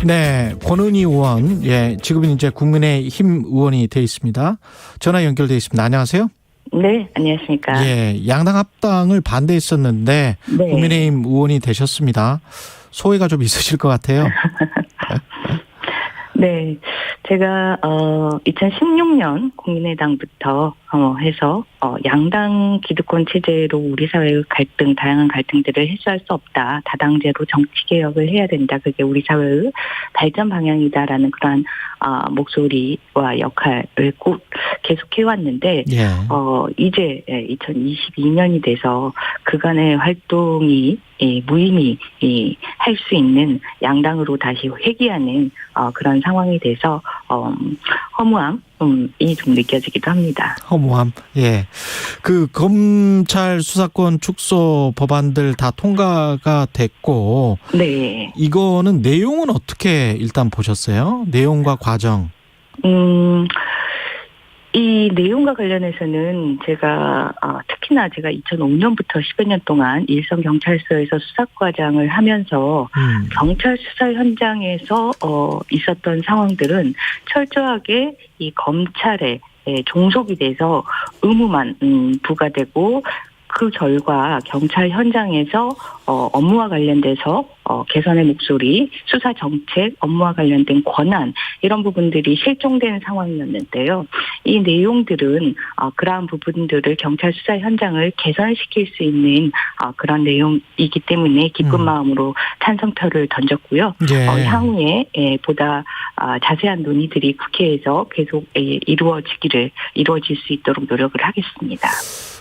네, 권은희 의원, 예, 지금은 이제 국민의힘 의원이 돼 있습니다. 전화 연결돼 있습니다. 안녕하세요. 네, 안녕하십니까. 예, 양당 합당을 반대했었는데 네. 국민의힘 의원이 되셨습니다. 소회가 좀 있으실 것 같아요. 네, 제가 2016년 국민의당부터 해서 양당 기득권 체제로 우리 사회의 갈등, 다양한 갈등들을 해소할 수 없다. 다당제로 정치 개혁을 해야 된다. 그게 우리 사회의 발전 방향이다라는 그러한 목소리와 역할을 꼭 계속 해왔는데 예. 이제 2022년이 돼서 그간의 활동이 무의미 할 수 있는 양당으로 다시 회귀하는 그런 상황이 돼서 허무함이 좀 느껴지기도 합니다. 허무함. 예. 그 검찰 수사권 축소 법안들 다 통과가 됐고. 네. 이거는 내용은 어떻게 일단 보셨어요? 내용과 과정. 이 내용과 관련해서는 제가 특히나 제가 2005년부터 10여 년 동안 일선 경찰서에서 수사과장을 하면서 경찰 수사 현장에서 있었던 상황들은 철저하게 이 검찰에 종속이 돼서 의무만 부과되고 그 결과 경찰 현장에서 업무와 관련돼서 개선의 목소리, 수사 정책, 업무와 관련된 권한 이런 부분들이 실종된 상황이었는데요. 이 내용들은 그러한 부분들을 경찰 수사 현장을 개선시킬 수 있는 그런 내용이기 때문에 기쁜 마음으로 찬성표를 던졌고요. 예. 향후에 보다 자세한 논의들이 국회에서 계속 이루어질 수 있도록 노력을 하겠습니다.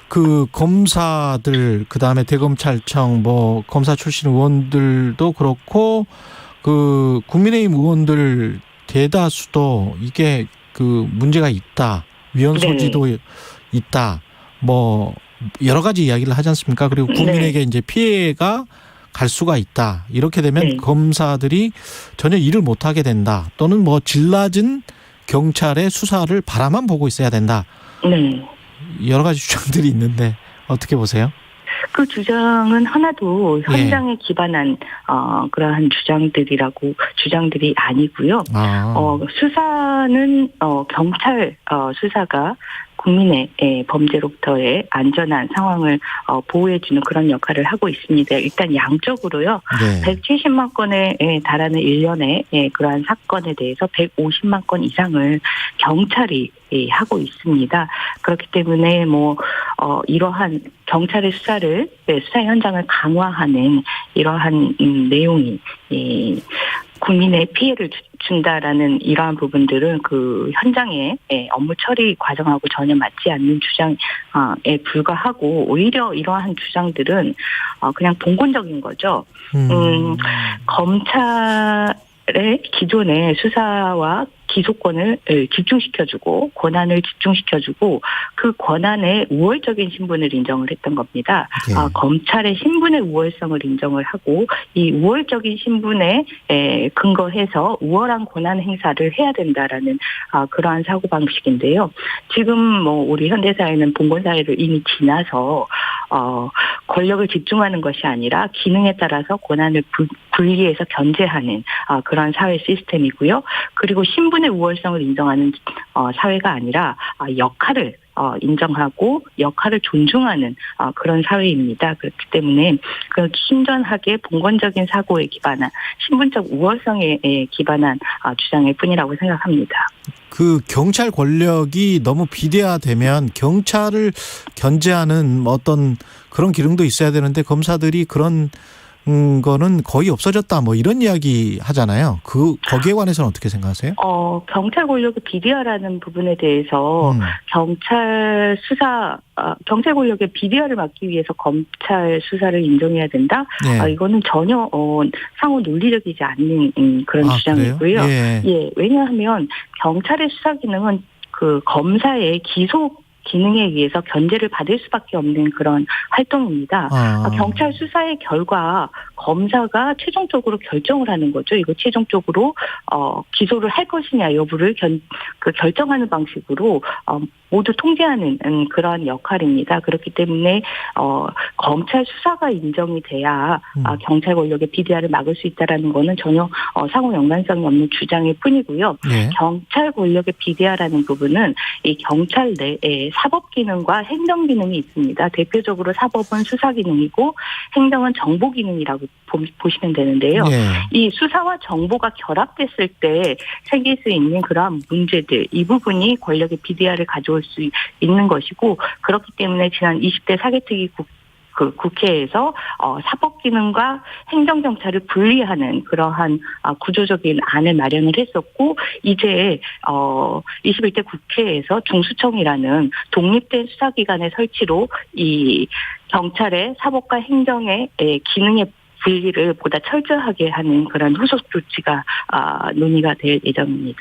그 검사들, 그다음에 대검찰청 뭐 검사 출신 의원들도 그렇고 그 국민의힘 의원들 대다수도 이게 그 문제가 있다, 위헌 소지도 있다, 뭐 여러 가지 이야기를 하지 않습니까? 그리고 국민에게 이제 피해가 갈 수가 있다. 이렇게 되면 검사들이 전혀 일을 못 하게 된다. 또는 뭐 질 낮은 경찰의 수사를 바라만 보고 있어야 된다. 네. 여러 가지 주장들이 있는데 어떻게 보세요? 그 주장은 하나도 현장에 기반한 그러한 주장들이 아니고요. 수사는 경찰 수사가 국민의 범죄로부터의 안전한 상황을 보호해주는 그런 역할을 하고 있습니다. 일단 양적으로요. 네. 170만 건에 달하는 1년에 그러한 사건에 대해서 150만 건 이상을 경찰이 하고 있습니다. 그렇기 때문에 이러한 경찰의 수사 현장을 강화하는 이러한 내용이 국민의 피해를 준다라는 이러한 부분들은 그 현장의 업무 처리 과정하고 전혀 맞지 않는 주장에 불과하고 오히려 이러한 주장들은 그냥 봉건적인 거죠. 검찰의 기존의 수사와 기소권을 집중시켜주고 권한을 집중시켜주고 그 권한의 우월적인 신분을 인정을 했던 겁니다. 검찰의 신분의 우월성을 인정을 하고 이 우월적인 신분에 근거해서 우월한 권한 행사를 해야 된다라는 그러한 사고방식인데요. 지금 우리 현대사회는 봉건사회를 이미 지나서 권력을 집중하는 것이 아니라 기능에 따라서 권한을 분리해서 견제하는 그런 사회 시스템이고요. 그리고 신분의 우월성을 인정하는 사회가 아니라 역할을 인정하고 역할을 존중하는 그런 사회입니다. 그렇기 때문에 그 신전하게 봉건적인 사고에 기반한 신분적 우월성에 기반한 주장일 뿐이라고 생각합니다. 그 경찰 권력이 너무 비대화되면 경찰을 견제하는 어떤 그런 기능도 있어야 되는데 검사들이 그런 거는 거의 없어졌다 뭐 이런 이야기 하잖아요. 거기에 관해서는 어떻게 생각하세요? 경찰 권력의 비대화라는 부분에 대해서 경찰 권력의 비대화를 막기 위해서 검찰 수사를 인정해야 된다? 이거는 전혀 상호 논리적이지 않는 그런 주장이고요. 왜냐하면 경찰의 수사 기능은 그 검사의 기소 기능에 의해서 견제를 받을 수밖에 없는 그런 활동입니다. 경찰 수사의 결과 검사가 최종적으로 결정을 하는 거죠. 이거 최종적으로 기소를 할 것이냐 여부를 결정하는 방식으로 모두 통제하는 그런 역할입니다. 그렇기 때문에 검찰 수사가 인정이 돼야 경찰 권력의 비리를 막을 수 있다라는 거는 전혀 상호 연관성이 없는 주장일 뿐이고요. 네. 경찰 권력의 비리라는 부분은 이 경찰 내에 사법 기능과 행정 기능이 있습니다. 대표적으로 사법은 수사 기능이고 행정은 정보 기능이라고 보시면 되는데요. 네. 이 수사와 정보가 결합됐을 때 생길 수 있는 그러한 문제들, 이 부분이 권력의 비리를 가져올 수 있는 것이고, 그렇기 때문에 지난 20대 사개특위 국회에서 사법 기능과 행정 경찰을 분리하는 그러한 구조적인 안을 마련을 했었고, 이제 21대 국회에서 중수청이라는 독립된 수사기관의 설치로 이 경찰의 사법과 행정의 기능의 분리를 보다 철저하게 하는 그런 후속 조치가 논의가 될 예정입니다.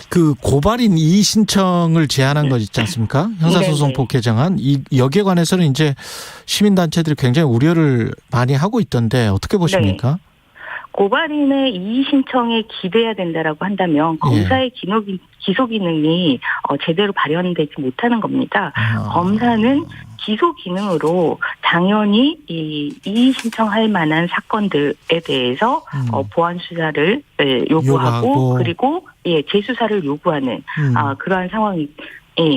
그 고발인 이의 신청을 제한한 것 있지 않습니까? 형사소송법 개정안. 여기에 관해서는 이제 시민단체들이 굉장히 우려를 많이 하고 있던데 어떻게 보십니까? 네. 고발인의 이의 신청에 기대해야 된다라고 한다면 검사의 기소 기능이 제대로 발현되지 못하는 겁니다. 검사는 기소 기능으로 당연히 이 이의 신청할 만한 사건들에 대해서 보완 수사를 요구하고 그리고 재수사를 요구하는 그러한 상황이.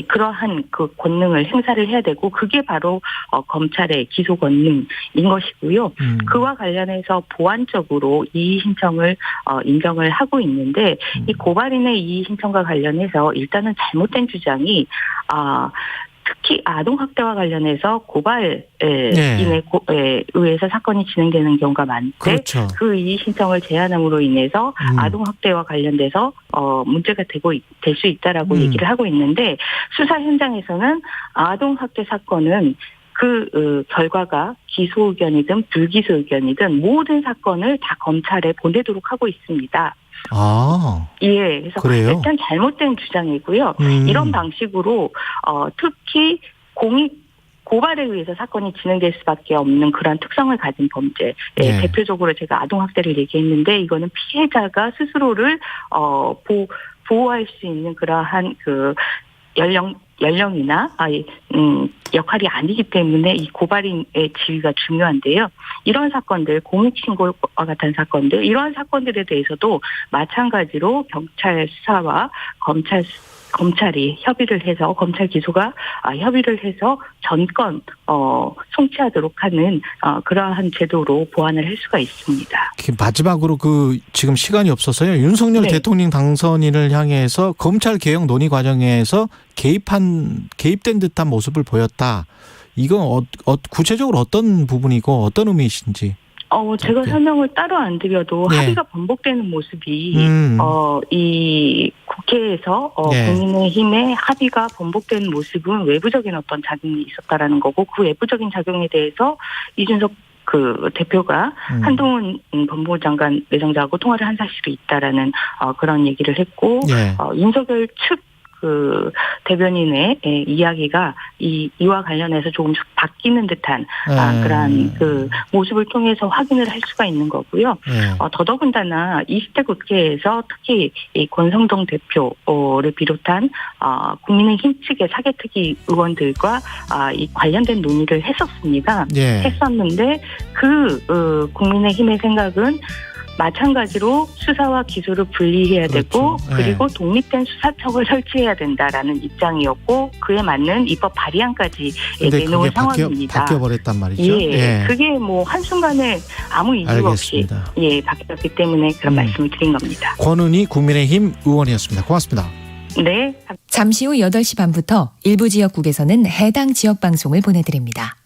그러한 그 권능을 행사를 해야 되고, 그게 바로 검찰의 기소 권능인 것이고요. 그와 관련해서 보완적으로 이의 신청을 인정을 하고 있는데, 이 고발인의 이의 신청과 관련해서 일단은 잘못된 주장이 특히 아동학대와 관련해서 고발인에 의해서 사건이 진행되는 경우가 많은데, 그렇죠. 그 이의 신청을 제한함으로 인해서 아동학대와 관련돼서 문제가 될 수 있다라고 얘기를 하고 있는데, 수사 현장에서는 아동학대 사건은 그 결과가 기소 의견이든 불기소 의견이든 모든 사건을 다 검찰에 보내도록 하고 있습니다. 그래서 그래요? 일단 잘못된 주장이고요. 이런 방식으로 특히 고발에 의해서 사건이 진행될 수밖에 없는 그런 특성을 가진 범죄. 대표적으로 제가 아동학대를 얘기했는데, 이거는 피해자가 스스로를 보호할 수 있는 그러한 그 연령이나 역할이 아니기 때문에 이 고발인의 지위가 중요한데요. 이런 사건들, 공익신고와 같은 사건들, 이러한 사건들에 대해서도 마찬가지로 경찰 수사와 검찰이 협의를 해서, 검찰 기소가 협의를 해서 전건 송치하도록 하는 그러한 제도로 보완을 할 수가 있습니다. 마지막으로 지금 시간이 없어서요. 윤석열 대통령 당선인을 향해서 검찰 개혁 논의 과정에서 개입된 듯한 모습을 보였다. 이건 구체적으로 어떤 부분이고 어떤 의미이신지. 제가 설명을 따로 안 드려도 합의가 번복되는 모습이 이 국회에서 국민의힘의 합의가 번복되는 모습은 외부적인 어떤 작용이 있었다라는 거고, 그 외부적인 작용에 대해서 이준석 대표가 한동훈 법무부 장관 내정자하고 통화를 한 사실이 있다라는 그런 얘기를 했고, 윤석열 측 대변인의 이야기가 이와 관련해서 조금씩 바뀌는 듯한 그러한 모습을 통해서 확인을 할 수가 있는 거고요. 더더군다나 20대 국회에서 특히 이 권성동 대표를 비롯한 국민의힘 측의 사개특위 의원들과 이 관련된 논의를 했었습니다. 했었는데 국민의힘의 생각은 마찬가지로 수사와 기소를 분리해야 되고, 그리고 독립된 수사청을 설치해야 된다라는 입장이었고, 그에 맞는 입법 발의안까지 내놓은 상황입니다. 바뀌어버렸단 말이죠. 그게 한순간에 아무 이유 알겠습니다. 없이 바뀌었기 때문에 그런 말씀을 드린 겁니다. 권은희 국민의힘 의원이었습니다. 고맙습니다. 네. 잠시 후 8시 반부터 일부 지역국에서는 해당 지역 방송을 보내드립니다.